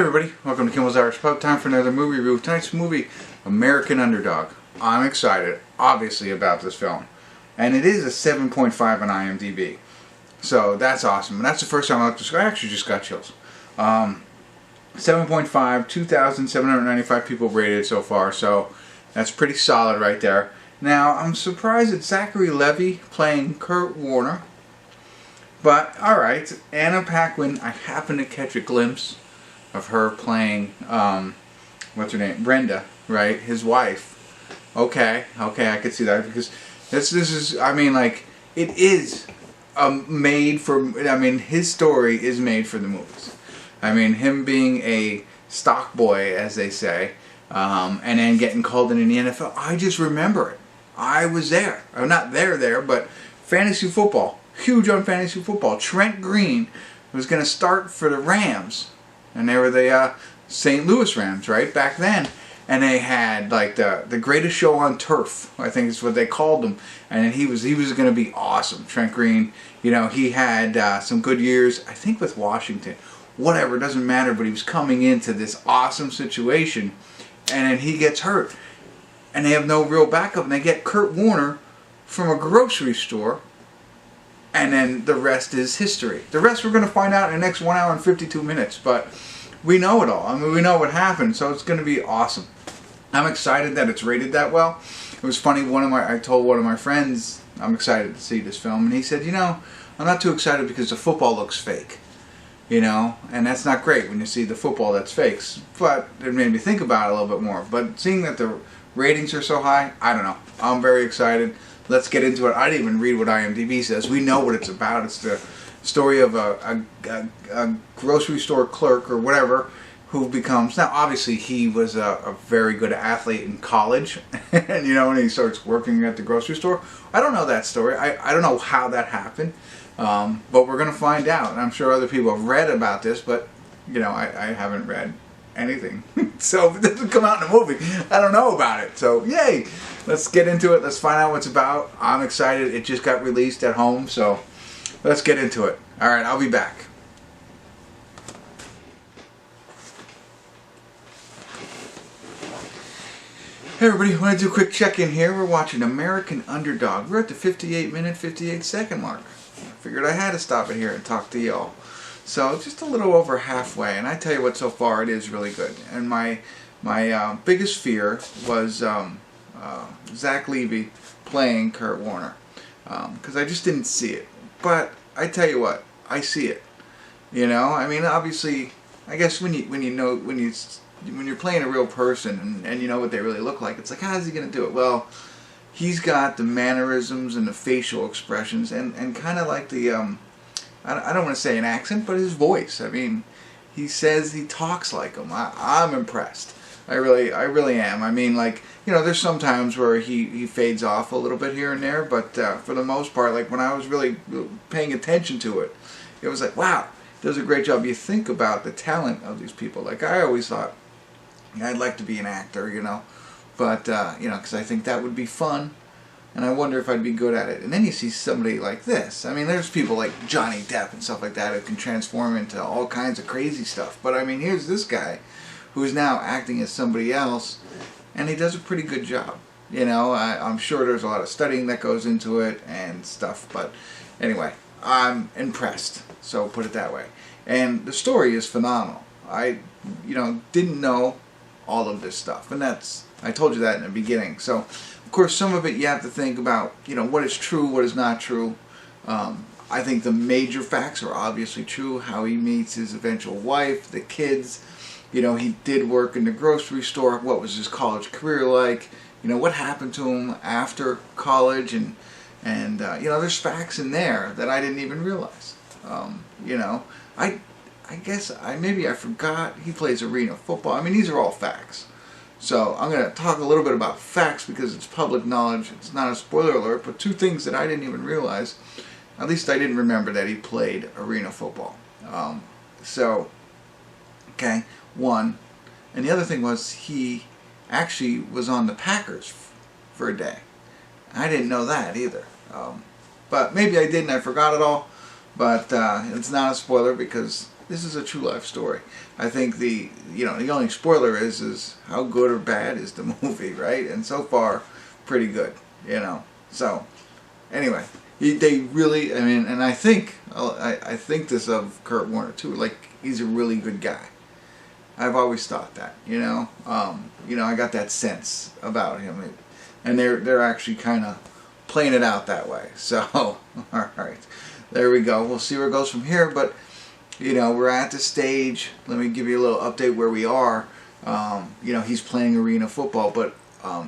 Hey everybody, welcome to Kimmel's Irish Pub. Time for another movie review. Tonight's movie, American Underdog. I'm excited, obviously, about this film. And it is a 7.5 on IMDb. So that's awesome. And that's the first time I looked at this. I actually just got chills. 7.5, 2,795 people rated so far. So that's pretty solid right there. Now, I'm surprised at Zachary Levi playing Kurt Warner. But, alright, Anna Paquin, I happened to catch a glimpse of her playing, what's her name? Brenda, right? His wife. Okay, I could see that because this is, I mean, like, it is made for, I mean, his story is made for the movies. I mean, him being a stock boy, as they say, and then getting called in the NFL, I just remember it. I was there. I'm not there, but fantasy football. Huge on fantasy football. Trent Green was going to start for the Rams. And they were the St. Louis Rams, right, back then. And they had, like, the greatest show on turf, I think is what they called him. And he was going to be awesome. Trent Green, you know, he had some good years, I think with Washington. Whatever, it doesn't matter, but he was coming into this awesome situation. And then he gets hurt. And they have no real backup. And they get Kurt Warner from a grocery store. And then the rest is history. The rest we're going to find out in the next 1 hour and 52 minutes. But we know it all. I mean, we know what happened. So it's going to be awesome. I'm excited that it's rated that well. It was funny. I told one of my friends I'm excited to see this film. And he said, you know, I'm not too excited because the football looks fake. You know, and that's not great when you see the football that's fakes. But it made me think about it a little bit more. But seeing that the ratings are so high, I don't know. I'm very excited. Let's get into it. I didn't even read what IMDb says. We know what it's about. It's the story of a grocery store clerk or whatever who becomes... Now, obviously, he was a very good athlete in college. And, you know, and he starts working at the grocery store. I don't know that story. I don't know how that happened. But we're going to find out. And I'm sure other people have read about this, but, you know, I haven't read anything. So if it doesn't come out in the movie, I don't know about it. So yay, let's get into it. Let's find out what it's about. I'm excited. It just got released at home, so let's get into it. Alright, I'll be back. Hey everybody, I want to do a quick check-in here. We're watching American Underdog. We're at the 58-minute, 58-second mark. I figured I had to stop it here and talk to y'all. So just a little over halfway, and I tell you what, so far it is really good. And my biggest fear was Zach Levi playing Kurt Warner, because I just didn't see it. But I tell you what, I see it. You know, I mean, obviously, I guess when you're playing a real person and you know what they really look like, it's like, how's he gonna do it? Well, he's got the mannerisms and the facial expressions and kind of like the I don't want to say an accent, but his voice. I mean, he talks like him. I'm impressed. I really am. I mean, like, you know, there's some times where he fades off a little bit here and there, but for the most part, like when I was really paying attention to it, it was like, wow, he does a great job. You think about the talent of these people. Like, I always thought, yeah, I'd like to be an actor, you know, but, you know, because I think that would be fun. And I wonder if I'd be good at it. And then you see somebody like this. I mean, there's people like Johnny Depp and stuff like that who can transform into all kinds of crazy stuff. But I mean, here's this guy who is now acting as somebody else, and he does a pretty good job. You know, I'm sure there's a lot of studying that goes into it and stuff. But anyway, I'm impressed. So put it that way. And the story is phenomenal. I, you know, didn't know all of this stuff. And I told you that in the beginning. So... Of course, some of it you have to think about, you know, what is true, what is not true. I think the major facts are obviously true. How he meets his eventual wife, the kids. You know, he did work in the grocery store. What was his college career like? You know, what happened to him after college? And you know, there's facts in there that I didn't even realize. You know, I guess maybe I forgot he plays arena football. I mean, these are all facts. So I'm going to talk a little bit about facts because it's public knowledge. It's not a spoiler alert, but two things that I didn't even realize. At least I didn't remember that he played arena football. Okay, one. And the other thing was he actually was on the Packers for a day. I didn't know that either. But maybe I did and I forgot it all. But it's not a spoiler because this is a true life story. I think the only spoiler is how good or bad is the movie, right? And so far, pretty good, So, anyway, they really, I mean, and I think this of Kurt Warner too. Like, he's a really good guy. I've always thought that, I got that sense about him, and they're actually kind of playing it out that way. So, all right, there we go. We'll see where it goes from here, but we're at the stage. Let me give you a little update where we are. He's playing arena football, but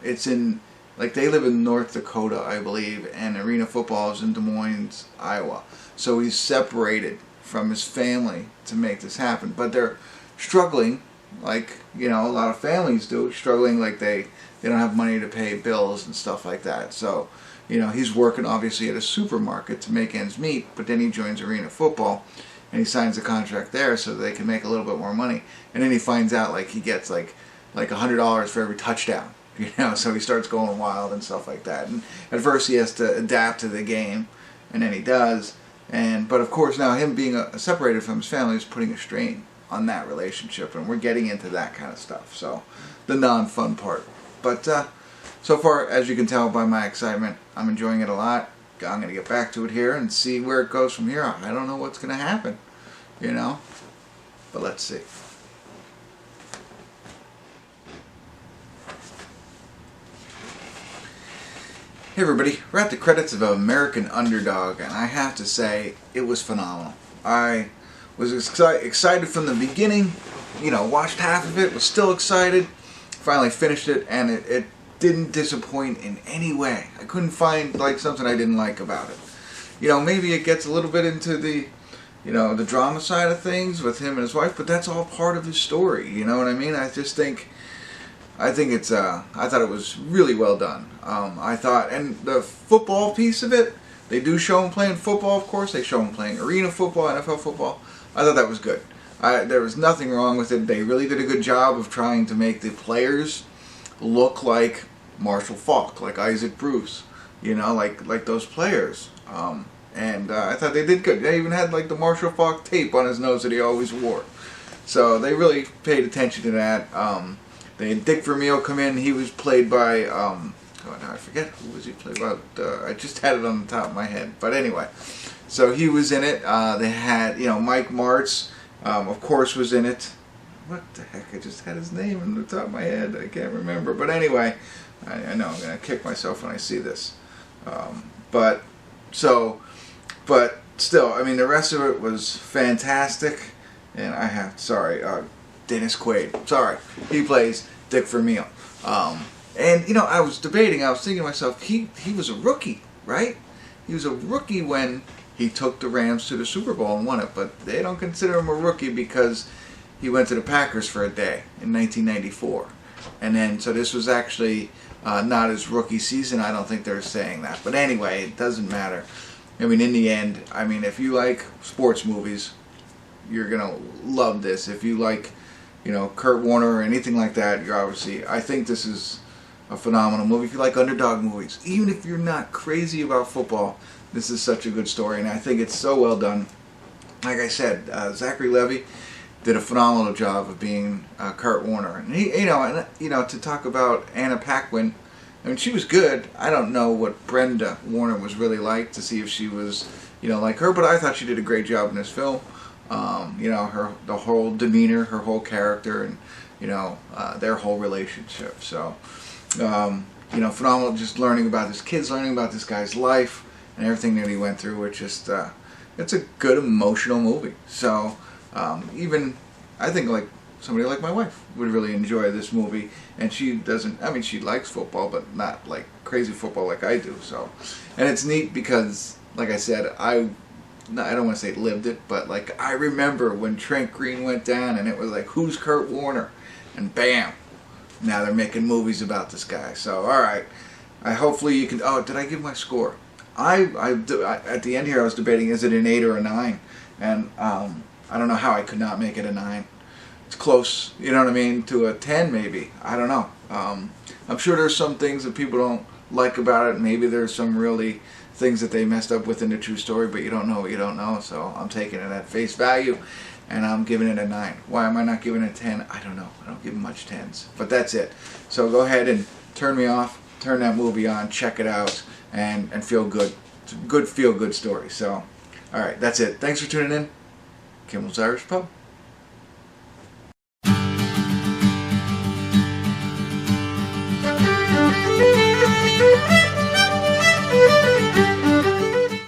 it's in, like, they live in North Dakota, I believe, and arena football is in Des Moines, Iowa. So he's separated from his family to make this happen, but they're struggling, like a lot of families do, struggling like they don't have money to pay bills and stuff like that. So he's working obviously at a supermarket to make ends meet, but then he joins arena football and he signs a contract there so that they can make a little bit more money. And then he finds out like he gets like $100 for every touchdown, so he starts going wild and stuff like that. And at first he has to adapt to the game, and then he does. But of course now him being separated from his family is putting a strain on that relationship, and we're getting into that kind of stuff. So the non-fun part. But so far, as you can tell by my excitement, I'm enjoying it a lot. I'm going to get back to it here and see where it goes from here. I don't know what's going to happen, but let's see. Hey everybody, we're at the credits of American Underdog, and I have to say, it was phenomenal. I was excited from the beginning, watched half of it, was still excited, finally finished it, and it didn't disappoint in any way. I couldn't find something I didn't like about it. Maybe it gets a little bit into the the drama side of things with him and his wife, but that's all part of his story, you know what I mean? I think it's I thought it was really well done. I thought, and the football piece of it, they do show him playing football, of course. They show him playing arena football, NFL football. I thought that was good. There was nothing wrong with it. They really did a good job of trying to make the players look like Marshall Faulk, like Isaac Bruce, like those players. And I thought they did good. They even had the Marshall Faulk tape on his nose that he always wore. So they really paid attention to that. They had Dick Vermeil come in. He was played by, I forget who was he played by. I just had it on the top of my head. But anyway, so he was in it. They had, Mike Martz, of course, was in it. What the heck? I just had his name on the top of my head. I can't remember. But anyway, I know I'm going to kick myself when I see this. But still, I mean, the rest of it was fantastic. And Dennis Quaid. Sorry. He plays Dick Vermeil. And, I was debating, I was thinking to myself, he was a rookie, right? He was a rookie when he took the Rams to the Super Bowl and won it. But they don't consider him a rookie because he went to the Packers for a day in 1994. And then, so this was actually not his rookie season. I don't think they're saying that. But anyway, it doesn't matter. I mean, in the end, if you like sports movies, you're going to love this. If you like, Kurt Warner or anything like that, you're obviously, I think this is a phenomenal movie. If you like underdog movies, even if you're not crazy about football, this is such a good story, and I think it's so well done. Like I said, Zachary Levi did a phenomenal job of being Kurt Warner, and he, to talk about Anna Paquin, I mean, she was good. I don't know what Brenda Warner was really like to see if she was, like her, but I thought she did a great job in this film. The whole demeanor, her whole character, and their whole relationship. So, phenomenal. Just learning about this kids, learning about this guy's life and everything that he went through. Which just it's a good emotional movie. So even I think somebody like my wife would really enjoy this movie, and she doesn't. I mean, she likes football, but not like crazy football like I do. So, and it's neat because, like I said, I don't want to say lived it, but I remember when Trent Green went down, and it was like, who's Kurt Warner? And bam, now they're making movies about this guy. So all right, hopefully you can. Oh, did I give my score? At the end here I was debating, is it an 8 or a 9? And I don't know how I could not make it a 9. It's close, you know what I mean, to a 10 maybe. I don't know. I'm sure there's some things that people don't like about it. Maybe there's some really things that they messed up with in the true story, but you don't know what you don't know, so I'm taking it at face value, and I'm giving it a 9. Why am I not giving it a 10? I don't know. I don't give much 10s, but that's it. So go ahead and turn me off, turn that movie on, check it out, and feel good. It's a good feel-good story. So, all right, that's it. Thanks for tuning in. Kimmel's Irish Pub.